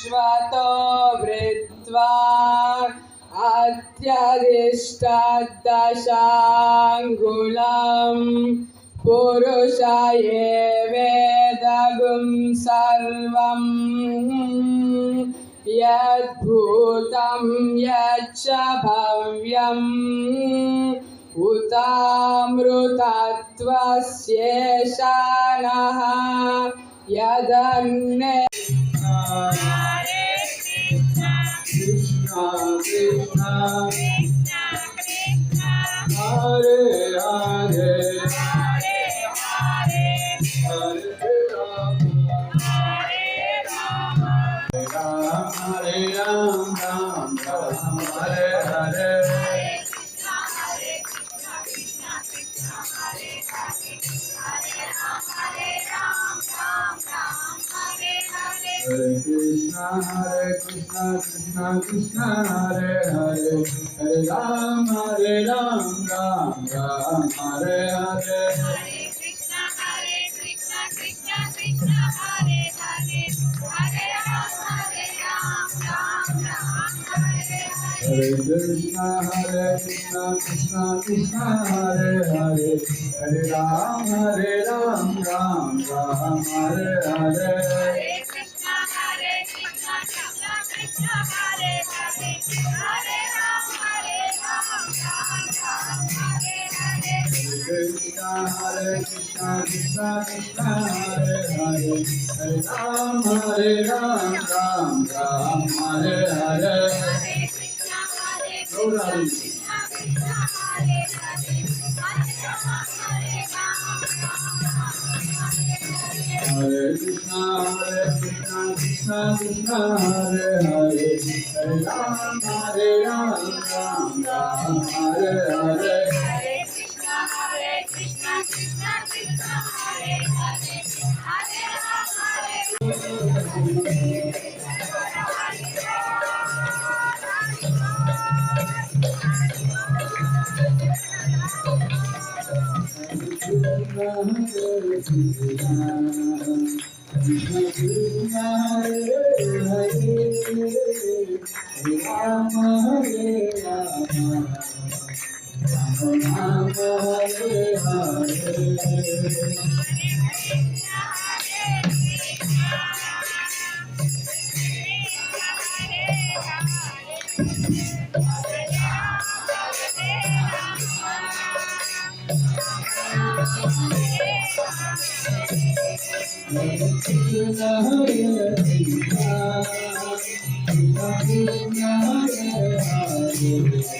विश्वतो वृत्वा अत्यधिष्ठदशाङ्गुलं पुरुषये वेदगुं सर्वं यद्भूतं यच्च भव्यम् उतामृतत्वस्येषानः यदन्ये Krishna Krishna Hare Hare Hare Ram Ram Ram Hare Hare Hare Krishna Krishna Krishna Hare Hare Hare Ram Ram Ram Hare Hare Hare Krishna Krishna Krishna Hare Hare Hare Ram Hare Krishna Krishna Hare Hare Hare Ram Ram Hare Hare Krishna Krishna Krishna Hare Hare Hare Ram Ram Hare Hare Hare Krishna Krishna Krishna Hare Hare Hare Ram Hare Hare Hare